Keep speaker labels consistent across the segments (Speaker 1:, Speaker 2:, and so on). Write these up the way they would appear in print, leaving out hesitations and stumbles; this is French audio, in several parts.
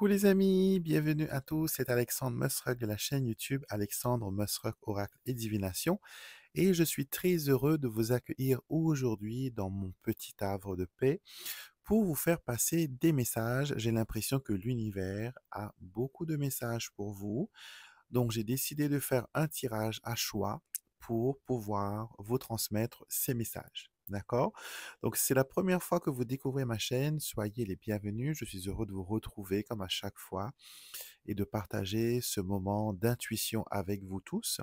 Speaker 1: les amis, bienvenue à tous, c'est Alexandre Musruck de la chaîne YouTube Alexandre Musruck Oracle et Divination et je suis très heureux de vous accueillir aujourd'hui dans mon petit havre de paix pour vous faire passer des messages. J'ai l'impression que l'univers a beaucoup de messages pour vous, donc j'ai décidé de faire un tirage à choix pour pouvoir vous transmettre ces messages. D'accord? Donc, si c'est la première fois que vous découvrez ma chaîne, soyez les bienvenus. Je suis heureux de vous retrouver comme à chaque fois et de partager ce moment d'intuition avec vous tous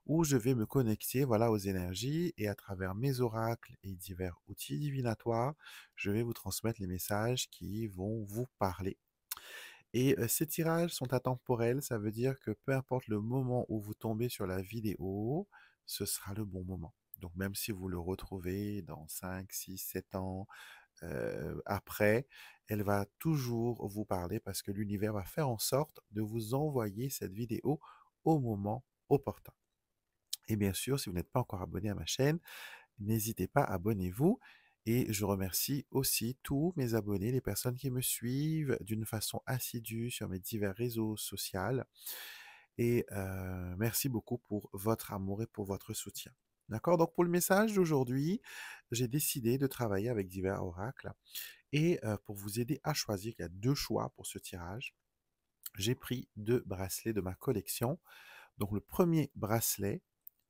Speaker 1: où je vais me connecter voilà, aux énergies et à travers mes oracles et divers outils divinatoires, je vais vous transmettre les messages qui vont vous parler. Et ces tirages sont atemporels, ça veut dire que peu importe le moment où vous tombez sur la vidéo, ce sera le bon moment. Donc même si vous le retrouvez dans 5, 6, 7 ans après, elle va toujours vous parler parce que l'univers va faire en sorte de vous envoyer cette vidéo au moment opportun. Et bien sûr, si vous n'êtes pas encore abonné à ma chaîne, n'hésitez pas, abonnez-vous. Et je remercie aussi tous mes abonnés, les personnes qui me suivent d'une façon assidue sur mes divers réseaux sociaux. Et merci beaucoup pour votre amour et pour votre soutien. D'accord? Donc pour le message d'aujourd'hui, j'ai décidé de travailler avec divers oracles. Et pour vous aider à choisir, il y a deux choix pour ce tirage. J'ai pris deux bracelets de ma collection. Donc le premier bracelet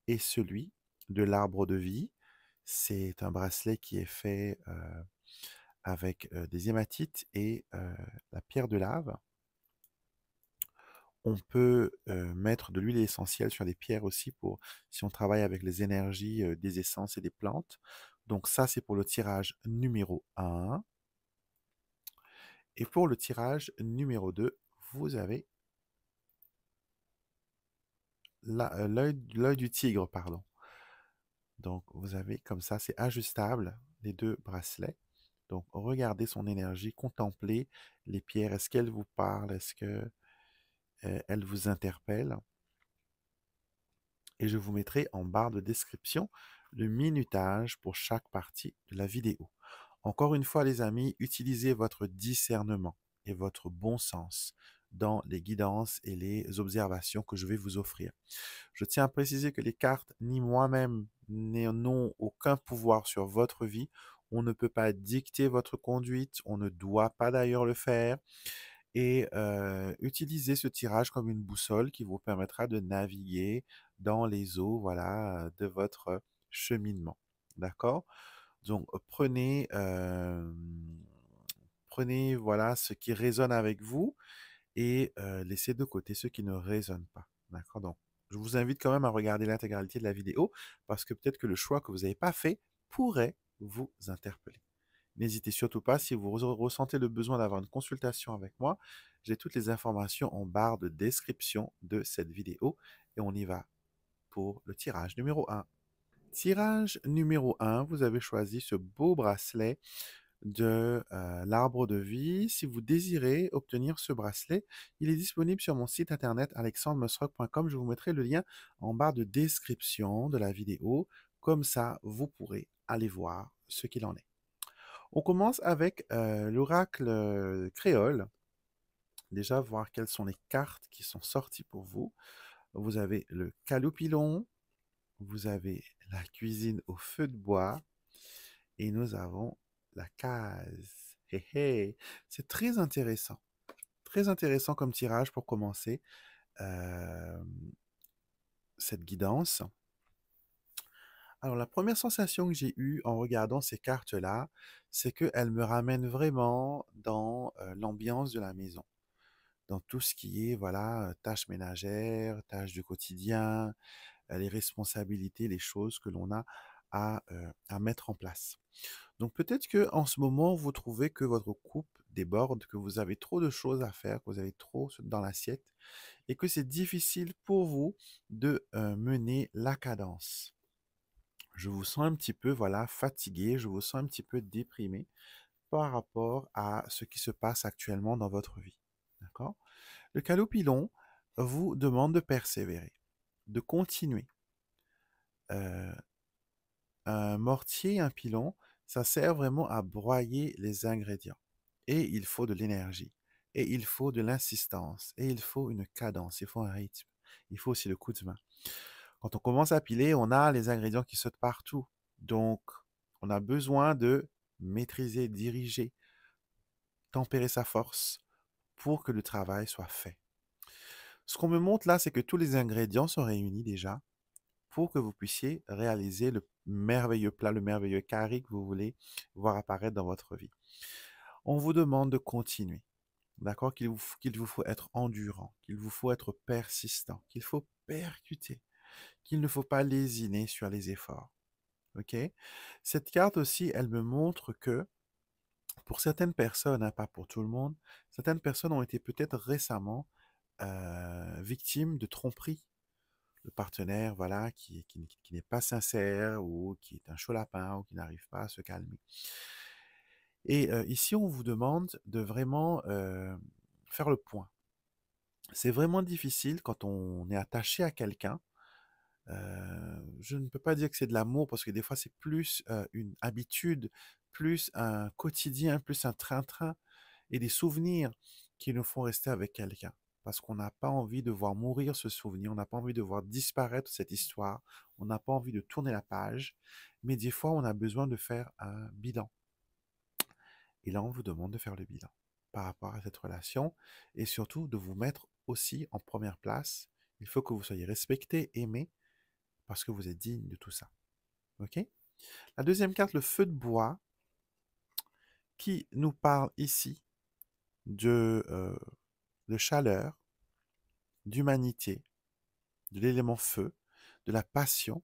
Speaker 1: est celui de l'arbre de vie. C'est un bracelet qui est fait avec des hématites et la pierre de lave. On peut mettre de l'huile essentielle sur les pierres aussi pour si on travaille avec les énergies des essences et des plantes. Donc ça, c'est pour le tirage numéro 1. Et pour le tirage numéro 2, vous avez l'œil du tigre, pardon. Donc vous avez comme ça, c'est ajustable, les deux bracelets. Donc regardez son énergie, contemplez les pierres. Est-ce qu'elles vous parlent? Est-ce que elles vous interpellent? Et je vous mettrai en barre de description le minutage pour chaque partie de la vidéo. Encore une fois, les amis, utilisez votre discernement et votre bon sens dans les guidances et les observations que je vais vous offrir. Je tiens à préciser que les cartes, ni moi-même, n'ont aucun pouvoir sur votre vie. On ne peut pas dicter votre conduite, on ne doit pas d'ailleurs le faire. Et utilisez ce tirage comme une boussole qui vous permettra de naviguer dans les eaux, voilà, de votre cheminement. D'accord? Donc prenez voilà ce qui résonne avec vous et laissez de côté ce qui ne résonne pas. D'accord? Donc je vous invite quand même à regarder l'intégralité de la vidéo parce que peut-être que le choix que vous n'avez pas fait pourrait vous interpeller. N'hésitez surtout pas, si vous ressentez le besoin d'avoir une consultation avec moi, j'ai toutes les informations en barre de description de cette vidéo et on y va pour le tirage numéro 1. Tirage numéro 1, vous avez choisi ce beau bracelet de l'arbre de vie. Si vous désirez obtenir ce bracelet, il est disponible sur mon site internet alexandremusrock.com. Je vous mettrai le lien en barre de description de la vidéo. Comme ça, vous pourrez aller voir ce qu'il en est. On commence avec l'oracle créole. Déjà, voir quelles sont les cartes qui sont sorties pour vous. Vous avez le caloupilon, vous avez la cuisine au feu de bois et nous avons la case. Hé hé. C'est très intéressant. Très intéressant comme tirage pour commencer euh, cette guidance. Alors, la première sensation que j'ai eue en regardant ces cartes-là, c'est qu'elles me ramènent vraiment dans l'ambiance de la maison. Dans tout ce qui est, voilà, tâches ménagères, tâches du quotidien, les responsabilités, les choses que l'on a à mettre en place. Donc peut-être que en ce moment, vous trouvez que votre coupe déborde, que vous avez trop de choses à faire, que vous avez trop dans l'assiette, et que c'est difficile pour vous de mener la cadence. Je vous sens un petit peu, voilà, fatigué, je vous sens un petit peu déprimé par rapport à ce qui se passe actuellement dans votre vie. D'accord? Le calopilon vous demande de persévérer, de continuer. Euh, un mortier, un pilon, ça sert vraiment à broyer les ingrédients. Et il faut de l'énergie. et il faut de l'insistance, et il faut une cadence, il faut un rythme, il faut aussi le coup de main. Quand on commence à piler, on a les ingrédients qui sautent partout. Donc, on a besoin de maîtriser, diriger, tempérer sa force pour que le travail soit fait. Ce qu'on me montre là, c'est que tous les ingrédients sont réunis déjà pour que vous puissiez réaliser le merveilleux plat, le merveilleux carré que vous voulez voir apparaître dans votre vie. On vous demande de continuer, d'accord? Qu'il vous faut être endurant, qu'il vous faut être persistant, qu'il faut percuter, qu'il ne faut pas lésiner sur les efforts. OK? Cette carte aussi, elle me montre que pour certaines personnes, hein, pas pour tout le monde, certaines personnes ont été peut-être récemment victimes de tromperies. Le partenaire, voilà, qui n'est pas sincère ou qui est un chaud lapin ou qui n'arrive pas à se calmer. Et ici, on vous demande de vraiment faire le point. C'est vraiment difficile quand on est attaché à quelqu'un. Je ne peux pas dire que c'est de l'amour parce que des fois, c'est plus une habitude, plus un quotidien, plus un train-train et des souvenirs qui nous font rester avec quelqu'un. Parce qu'on n'a pas envie de voir mourir ce souvenir, on n'a pas envie de voir disparaître cette histoire, on n'a pas envie de tourner la page, mais des fois on a besoin de faire un bilan. Et là on vous demande de faire le bilan par rapport à cette relation et surtout de vous mettre aussi en première place. Il faut que vous soyez respecté, aimé, parce que vous êtes digne de tout ça. Ok? La deuxième carte, le feu de bois, qui nous parle ici de de chaleur, d'humanité, de l'élément feu, de la passion.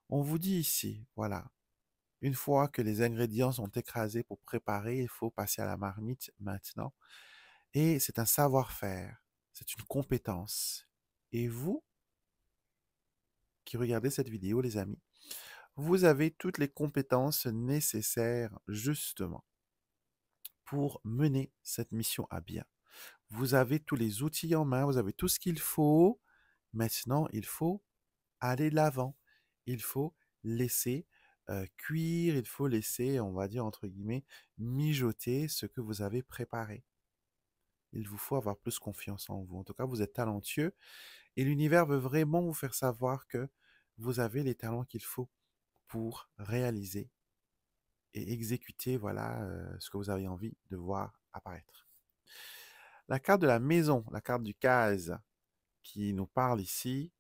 Speaker 1: On vous dit ici, voilà, une fois que les ingrédients sont écrasés pour préparer, il faut passer à la marmite maintenant. Et c'est un savoir-faire, c'est une compétence. Et vous, qui regardez cette vidéo, les amis, vous avez toutes les compétences nécessaires justement pour mener cette mission à bien. Vous avez tous les outils en main, vous avez tout ce qu'il faut. Maintenant, il faut aller de l'avant. Il faut laisser cuire, il faut laisser, on va dire entre guillemets, mijoter ce que vous avez préparé. Il vous faut avoir plus confiance en vous. En tout cas, vous êtes talentueux et l'univers veut vraiment vous faire savoir que vous avez les talents qu'il faut pour réaliser et exécuter voilà ce que vous avez envie de voir apparaître. La carte de la maison, la carte du case, qui nous parle ici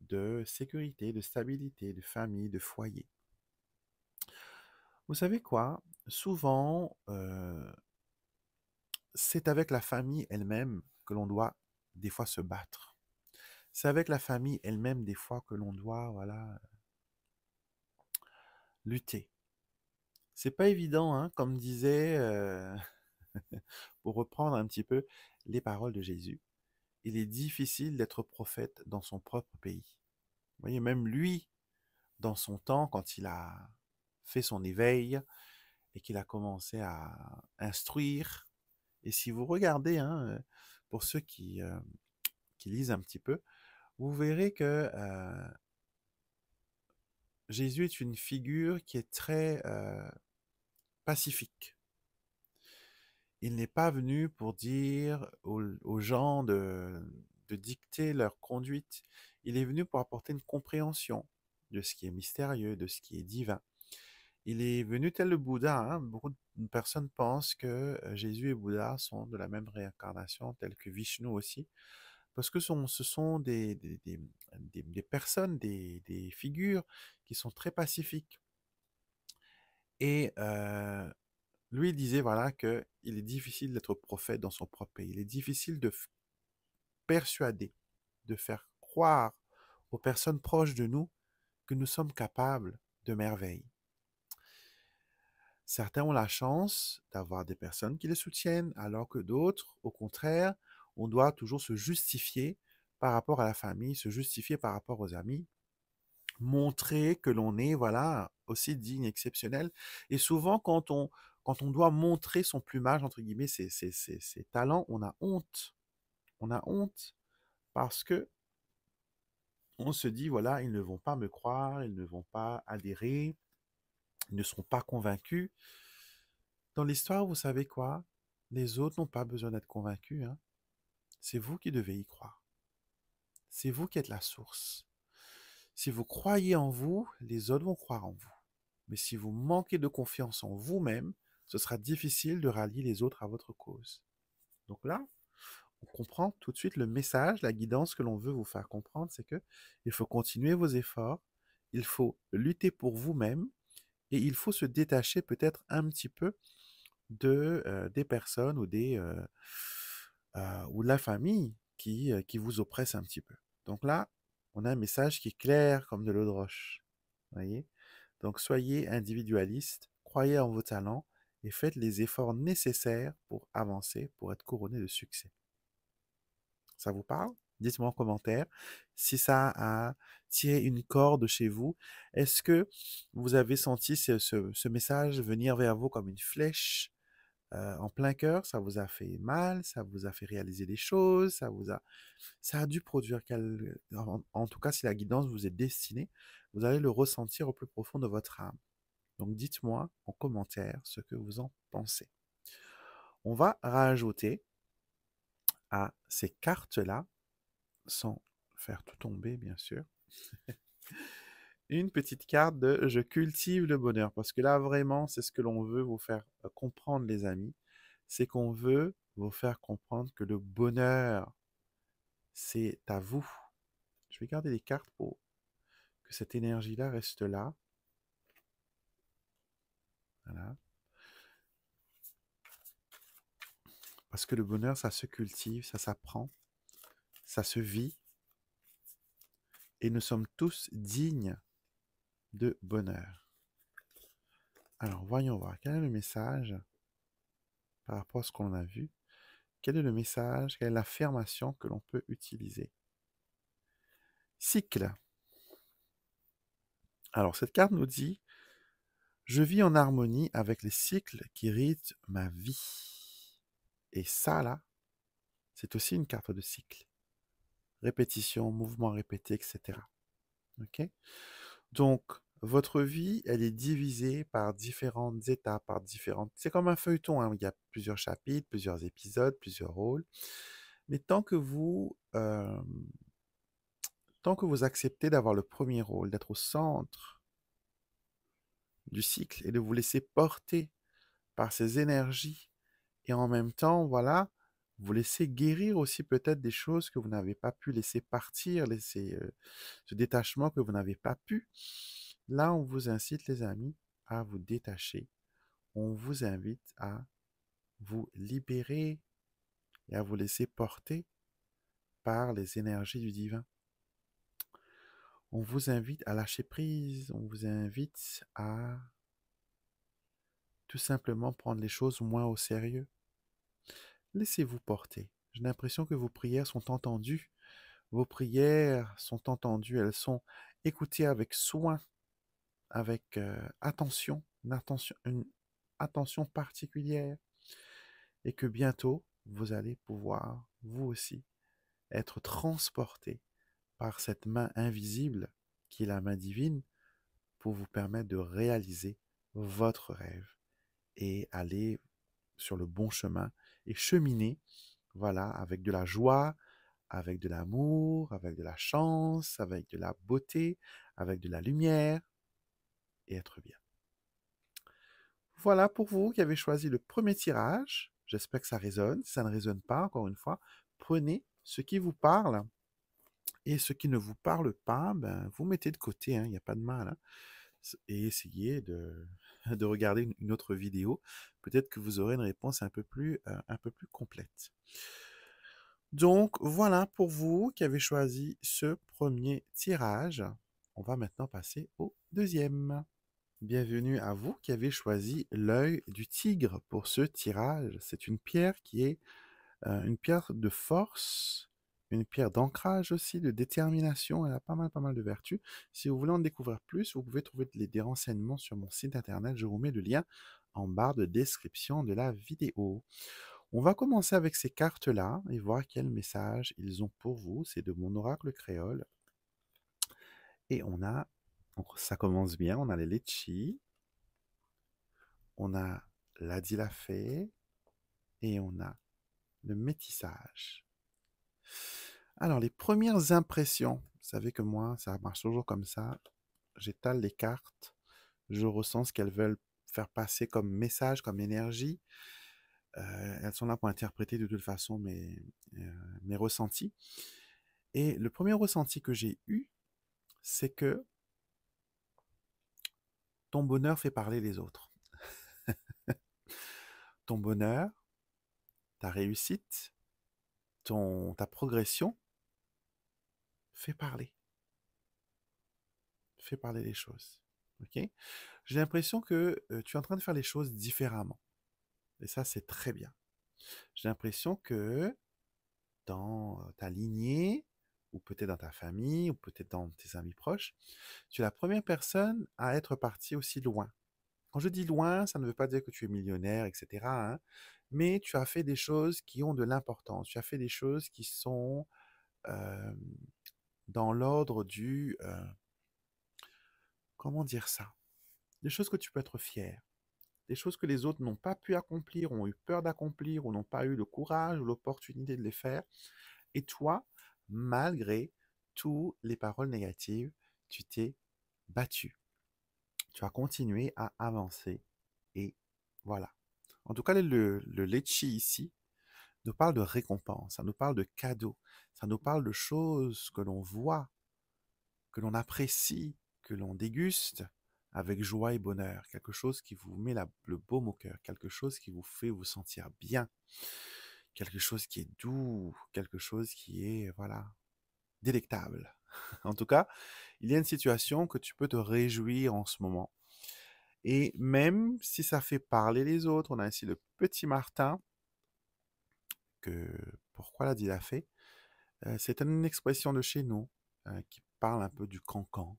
Speaker 1: de sécurité, de stabilité, de famille, de foyer. Vous savez quoi? Souvent, c'est avec la famille elle-même que l'on doit des fois se battre. C'est avec la famille elle-même des fois que l'on doit, voilà, lutter. C'est pas évident, hein, comme disait, pour reprendre un petit peu les paroles de Jésus. Il est difficile d'être prophète dans son propre pays. Vous voyez, même lui, dans son temps, quand il a fait son éveil et qu'il a commencé à instruire, et si vous regardez, hein, pour ceux qui lisent un petit peu, vous verrez que Jésus est une figure qui est très pacifique. Il n'est pas venu pour dire aux gens de dicter leur conduite. Il est venu pour apporter une compréhension de ce qui est mystérieux, de ce qui est divin. Il est venu tel le Bouddha. Hein. Beaucoup de personnes pensent que Jésus et Bouddha sont de la même réincarnation, tels que Vishnu aussi, parce que ce sont des personnes, des figures qui sont très pacifiques. Et lui, il disait voilà qu'il est difficile d'être prophète dans son propre pays. Il est difficile de persuader, de faire croire aux personnes proches de nous que nous sommes capables de merveilles. Certains ont la chance d'avoir des personnes qui les soutiennent, alors que d'autres, au contraire, on doit toujours se justifier par rapport à la famille, se justifier par rapport aux amis, montrer que l'on est voilà aussi digne, exceptionnel. Et souvent, quand on doit montrer son plumage, entre guillemets, ses talents, on a honte. On a honte parce que on se dit, voilà, ils ne vont pas me croire, ils ne vont pas adhérer, ils ne seront pas convaincus. Dans l'histoire, vous savez quoi? Les autres n'ont pas besoin d'être convaincus, hein. C'est vous qui devez y croire. C'est vous qui êtes la source. Si vous croyez en vous, les autres vont croire en vous. Mais si vous manquez de confiance en vous-même, ce sera difficile de rallier les autres à votre cause. Donc là, on comprend tout de suite le message, la guidance que l'on veut vous faire comprendre, c'est que il faut continuer vos efforts, il faut lutter pour vous-même et il faut se détacher peut-être un petit peu des personnes ou de la famille qui vous oppressent un petit peu. Donc là, on a un message qui est clair comme de l'eau de roche. Voyez? Donc soyez individualiste, croyez en vos talents et faites les efforts nécessaires pour avancer, pour être couronné de succès. Ça vous parle? Dites-moi en commentaire si ça a tiré une corde chez vous. Est-ce que vous avez senti ce message venir vers vous comme une flèche en plein cœur? Ça vous a fait mal? Ça vous a fait réaliser des choses? Ça a dû produire en tout cas, si la guidance vous est destinée, vous allez le ressentir au plus profond de votre âme. Donc dites-moi en commentaire ce que vous en pensez. On va rajouter à ces cartes-là, sans faire tout tomber bien sûr, une petite carte de je cultive le bonheur. Parce que là vraiment, c'est ce que l'on veut vous faire comprendre les amis. C'est qu'on veut vous faire comprendre que le bonheur, c'est à vous. Je vais garder les cartes pour que cette énergie-là reste là. Voilà. Parce que le bonheur, ça se cultive, ça s'apprend, ça se vit. Et nous sommes tous dignes de bonheur. Alors, voyons voir. Quel est le message par rapport à ce qu'on a vu? Quel est le message? Quelle est l'affirmation que l'on peut utiliser? Cycle. Alors, cette carte nous dit je vis en harmonie avec les cycles qui rythment ma vie. Et ça, là, c'est aussi une carte de cycle. Répétition, mouvement répété, etc. Ok? Donc, votre vie, elle est divisée par différentes étapes, par différentes... C'est comme un feuilleton, hein. Il y a plusieurs chapitres, plusieurs épisodes, plusieurs rôles. Mais tant que vous acceptez d'avoir le premier rôle, d'être au centre du cycle et de vous laisser porter par ces énergies et en même temps, voilà, vous laissez guérir aussi peut-être des choses que vous n'avez pas pu laisser partir, laisser ce détachement que vous n'avez pas pu. Là, on vous incite, les amis, à vous détacher. On vous invite à vous libérer et à vous laisser porter par les énergies du divin. On vous invite à lâcher prise, on vous invite à tout simplement prendre les choses moins au sérieux. Laissez-vous porter. J'ai l'impression que vos prières sont entendues. Vos prières sont entendues, elles sont écoutées avec soin, avec attention, une attention particulière. Et que bientôt, vous allez pouvoir, vous aussi, être transporté par cette main invisible qui est la main divine pour vous permettre de réaliser votre rêve et aller sur le bon chemin et cheminer, voilà, avec de la joie, avec de l'amour, avec de la chance, avec de la beauté, avec de la lumière et être bien. Voilà pour vous qui avez choisi le premier tirage. J'espère que ça résonne. Si ça ne résonne pas, encore une fois, prenez ce qui vous parle et ce qui ne vous parle pas, ben, vous mettez de côté, hein, il n'y a pas de mal. Hein, et essayez de regarder une autre vidéo. Peut-être que vous aurez une réponse un peu plus complète. Donc, voilà pour vous qui avez choisi ce premier tirage. On va maintenant passer au deuxième. Bienvenue à vous qui avez choisi l'œil du tigre pour ce tirage. C'est une pierre qui est une pierre de force, une pierre d'ancrage aussi, de détermination. Elle a pas mal de vertus. Si vous voulez en découvrir plus, vous pouvez trouver des renseignements sur mon site internet. Je vous mets le lien en barre de description de la vidéo. On va commencer avec ces cartes-là et voir quel message ils ont pour vous. C'est de mon oracle créole. Et ça commence bien, on a les litchis, on a l'adilafé et on a le métissage. Alors, les premières impressions, vous savez que moi, ça marche toujours comme ça. J'étale les cartes, je ressens ce qu'elles veulent faire passer comme message, comme énergie. Elles sont là pour interpréter de toute façon mes ressentis. Et le premier ressenti que j'ai eu, c'est que ton bonheur fait parler les autres. Ton bonheur, ta réussite, ta progression fait parler les choses. Ok. J'ai l'impression que tu es en train de faire les choses différemment. Et ça, c'est très bien. J'ai l'impression que dans ta lignée, ou peut-être dans ta famille, ou peut-être dans tes amis proches, tu es la première personne à être partie aussi loin. Quand je dis loin, ça ne veut pas dire que tu es millionnaire, etc., hein, mais tu as fait des choses qui ont de l'importance. Tu as fait des choses qui sont euh, dans l'ordre du... comment dire ça? Des choses que tu peux être fier. Des choses que les autres n'ont pas pu accomplir, ont eu peur d'accomplir, ou n'ont pas eu le courage ou l'opportunité de les faire. Et toi, malgré toutes les paroles négatives, tu t'es battu. Tu as continué à avancer. Et voilà. En tout cas, le Litchi ici nous parle de récompense, ça nous parle de cadeaux, ça nous parle de choses que l'on voit, que l'on apprécie, que l'on déguste avec joie et bonheur, quelque chose qui vous met le baume au cœur, quelque chose qui vous fait vous sentir bien, quelque chose qui est doux, quelque chose qui est, voilà, délectable. En tout cas, il y a une situation que tu peux te réjouir en ce moment. Et même si ça fait parler les autres, on a ici le petit Martin, que pourquoi l'a dit la fée, c'est une expression de chez nous qui parle un peu du cancan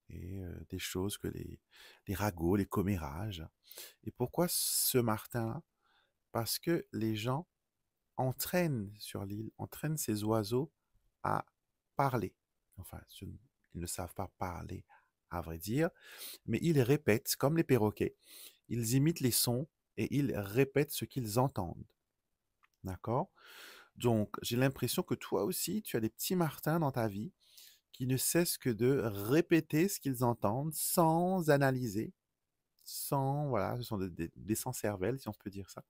Speaker 1: et des choses que les ragots, les commérages. Et pourquoi ce Martin-là? Parce que les gens entraînent sur l'île, entraînent ces oiseaux à parler. Enfin, ils ne savent pas parler, à vrai dire, mais ils répètent, comme les perroquets, ils imitent les sons et ils répètent ce qu'ils entendent. D'accord? Donc, j'ai l'impression que toi aussi, tu as des petits martins dans ta vie qui ne cessent que de répéter ce qu'ils entendent sans analyser, sans, voilà, ce sont des sans-cervelle, si on peut dire ça,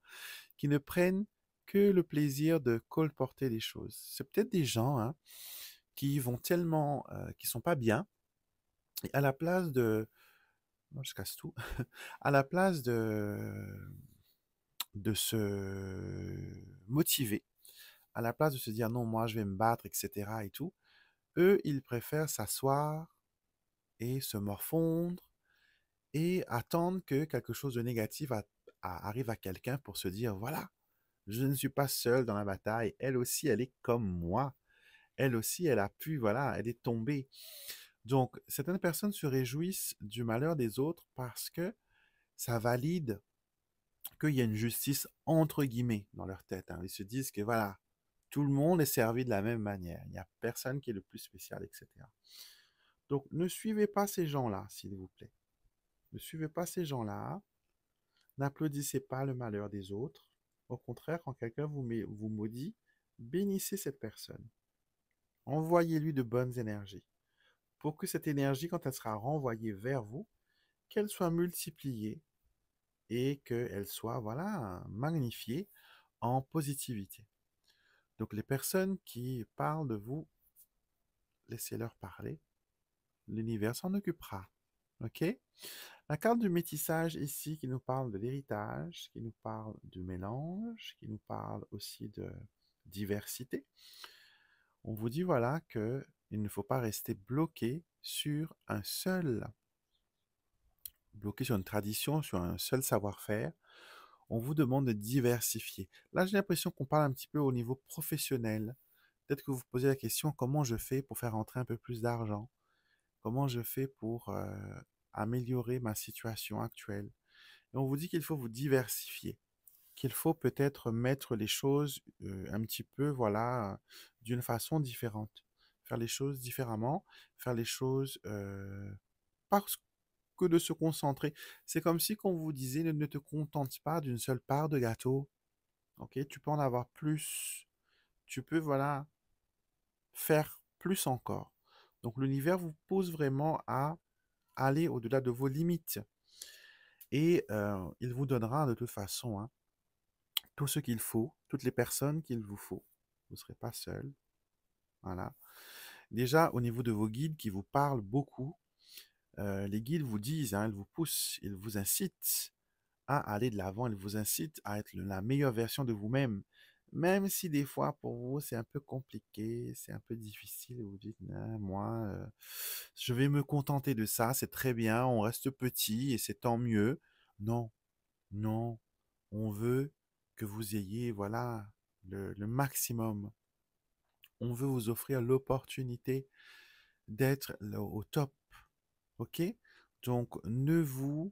Speaker 1: qui ne prennent que le plaisir de colporter les choses. C'est peut-être des gens hein, qui vont tellement, qui sont pas bien, et à la place de, non, je casse tout, à la place de se motiver, à la place de se dire non, moi je vais me battre, etc. et tout, eux, ils préfèrent s'asseoir et se morfondre et attendre que quelque chose de négatif arrive à quelqu'un pour se dire voilà, je ne suis pas seul dans la bataille, elle aussi, elle est comme moi. Elle aussi, elle a pu, voilà, elle est tombée. Donc, certaines personnes se réjouissent du malheur des autres parce que ça valide qu'il y a une justice entre guillemets dans leur tête. Hein. Ils se disent que voilà, tout le monde est servi de la même manière. Il n'y a personne qui est le plus spécial, etc. Donc, ne suivez pas ces gens-là, s'il vous plaît. Ne suivez pas ces gens-là. N'applaudissez pas le malheur des autres. Au contraire, quand quelqu'un vous maudit, bénissez cette personne. Envoyez-lui de bonnes énergies. Pour que cette énergie, quand elle sera renvoyée vers vous, qu'elle soit multipliée et qu'elle soit, voilà, magnifiée en positivité. Donc les personnes qui parlent de vous, laissez-leur parler. L'univers s'en occupera. OK? La carte du métissage ici qui nous parle de l'héritage, qui nous parle du mélange, qui nous parle aussi de diversité. On vous dit voilà que il ne faut pas rester bloqué sur une tradition, sur un seul savoir-faire. On vous demande de diversifier. Là, j'ai l'impression qu'on parle un petit peu au niveau professionnel. Peut-être que vous vous posez la question comment je fais pour faire entrer un peu plus d'argent? Comment je fais pour améliorer ma situation actuelle? Et on vous dit qu'il faut vous diversifier, qu'il faut peut-être mettre les choses un petit peu, voilà, d'une façon différente. Faire les choses différemment, faire les choses parce que de se concentrer. C'est comme si qu'on vous disait ne te contente pas d'une seule part de gâteau. Ok, tu peux en avoir plus. Tu peux, voilà, faire plus encore. Donc l'univers vous pousse vraiment à aller au-delà de vos limites. Et il vous donnera de toute façon hein, tout ce qu'il faut, toutes les personnes qu'il vous faut. Vous ne serez pas seul. Voilà. Déjà, au niveau de vos guides qui vous parlent beaucoup, les guides vous disent, hein, ils vous poussent, ils vous incitent à aller de l'avant, ils vous incitent à être la meilleure version de vous-même. Même si des fois, pour vous, c'est un peu compliqué, c'est un peu difficile, vous dites, non, moi, je vais me contenter de ça, c'est très bien, on reste petit et c'est tant mieux. Non, non, on veut que vous ayez, voilà, le maximum. On veut vous offrir l'opportunité d'être au top, ok? Donc, ne vous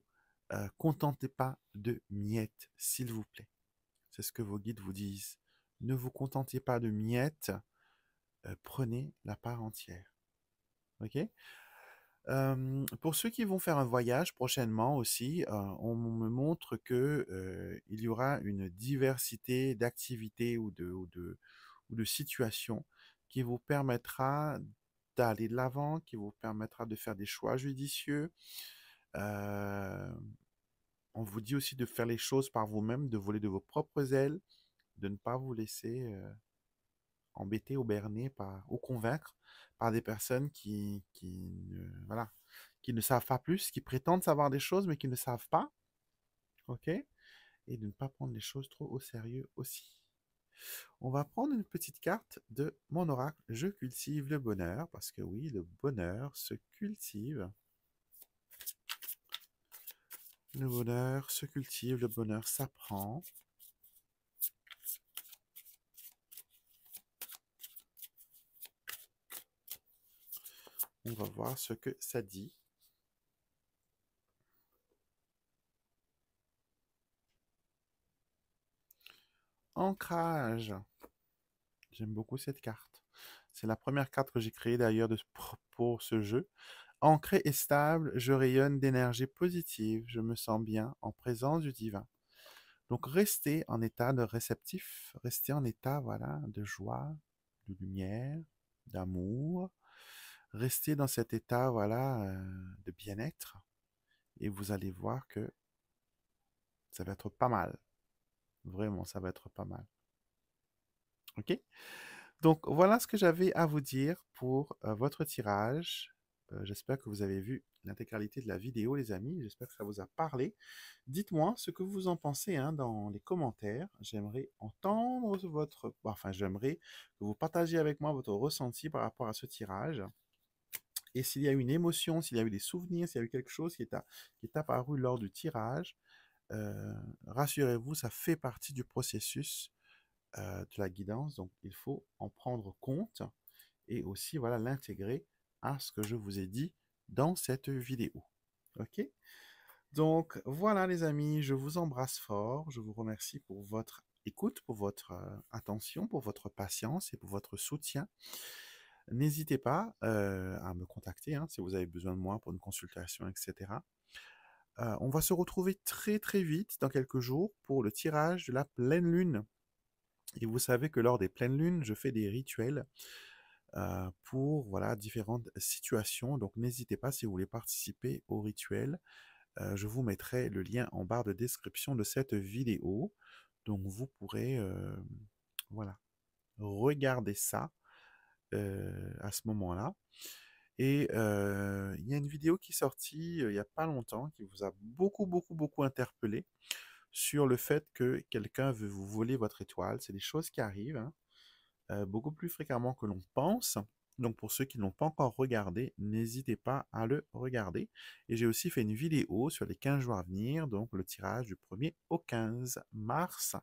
Speaker 1: contentez pas de miettes, s'il vous plaît. C'est ce que vos guides vous disent. Ne vous contentez pas de miettes, prenez la part entière, ok? Pour ceux qui vont faire un voyage prochainement aussi, on me montre que il y aura une diversité d'activités ou de situations qui vous permettra d'aller de l'avant, qui vous permettra de faire des choix judicieux. Euh, on vous dit aussi de faire les choses par vous-même, de voler de vos propres ailes, de ne pas vous laisser embêter ou berner ou convaincre par des personnes voilà, qui ne savent pas plus, qui prétendent savoir des choses mais qui ne savent pas, ok? Et de ne pas prendre les choses trop au sérieux aussi. On va prendre une petite carte de mon oracle. Je cultive le bonheur, parce que oui, le bonheur se cultive. Le bonheur se cultive, le bonheur s'apprend. On va voir ce que ça dit. Ancrage. J'aime beaucoup cette carte. C'est la première carte que j'ai créée d'ailleurs pour ce jeu. Ancré et stable, je rayonne d'énergie positive, je me sens bien en présence du divin. Donc restez en état de réceptif, restez en état voilà, de joie, de lumière, d'amour. Restez dans cet état voilà, de bien-être et vous allez voir que ça va être pas mal. Vraiment, ça va être pas mal. OK? Donc voilà ce que j'avais à vous dire pour votre tirage. J'espère que vous avez vu l'intégralité de la vidéo, les amis. J'espère que ça vous a parlé. Dites-moi ce que vous en pensez hein, dans les commentaires. J'aimerais entendre enfin, j'aimerais que vous partagiez avec moi votre ressenti par rapport à ce tirage. Et s'il y a une émotion, s'il y a eu des souvenirs, s'il y a eu quelque chose qui est apparu lors du tirage, rassurez-vous, ça fait partie du processus de la guidance. Donc, il faut en prendre compte et aussi voilà l'intégrer à ce que je vous ai dit dans cette vidéo. Ok? Donc voilà les amis, je vous embrasse fort, je vous remercie pour votre écoute, pour votre attention, pour votre patience et pour votre soutien. N'hésitez pas à me contacter hein, si vous avez besoin de moi pour une consultation, etc. On va se retrouver très très vite dans quelques jours pour le tirage de la pleine lune. Et vous savez que lors des pleines lunes, je fais des rituels pour voilà, différentes situations. Donc n'hésitez pas si vous voulez participer au rituel. Je vous mettrai le lien en barre de description de cette vidéo. Donc vous pourrez voilà, regarder ça à ce moment-là. Et il y a une vidéo qui est sortie il n'y a pas longtemps qui vous a beaucoup interpellé sur le fait que quelqu'un veut vous voler votre étoile. C'est des choses qui arrivent. Hein. Beaucoup plus fréquemment que l'on pense. Donc pour ceux qui ne l'ont pas encore regardé, n'hésitez pas à le regarder. Et j'ai aussi fait une vidéo sur les 15 jours à venir, donc le tirage du 1er au 15 mars.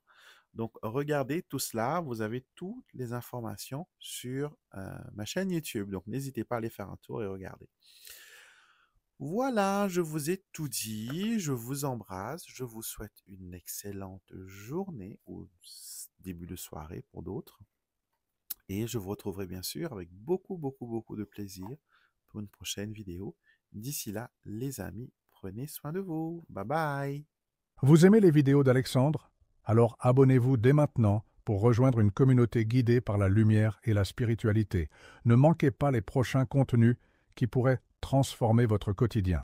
Speaker 1: Donc regardez tout cela, vous avez toutes les informations sur ma chaîne YouTube. Donc n'hésitez pas à aller faire un tour et regarder. Voilà, je vous ai tout dit, je vous embrasse, je vous souhaite une excellente journée ou début de soirée pour d'autres. Et je vous retrouverai bien sûr avec beaucoup de plaisir pour une prochaine vidéo. D'ici là, les amis, prenez soin de vous. Bye bye.
Speaker 2: Vous aimez les vidéos d'Alexandre? Alors abonnez-vous dès maintenant pour rejoindre une communauté guidée par la lumière et la spiritualité. Ne manquez pas les prochains contenus qui pourraient transformer votre quotidien.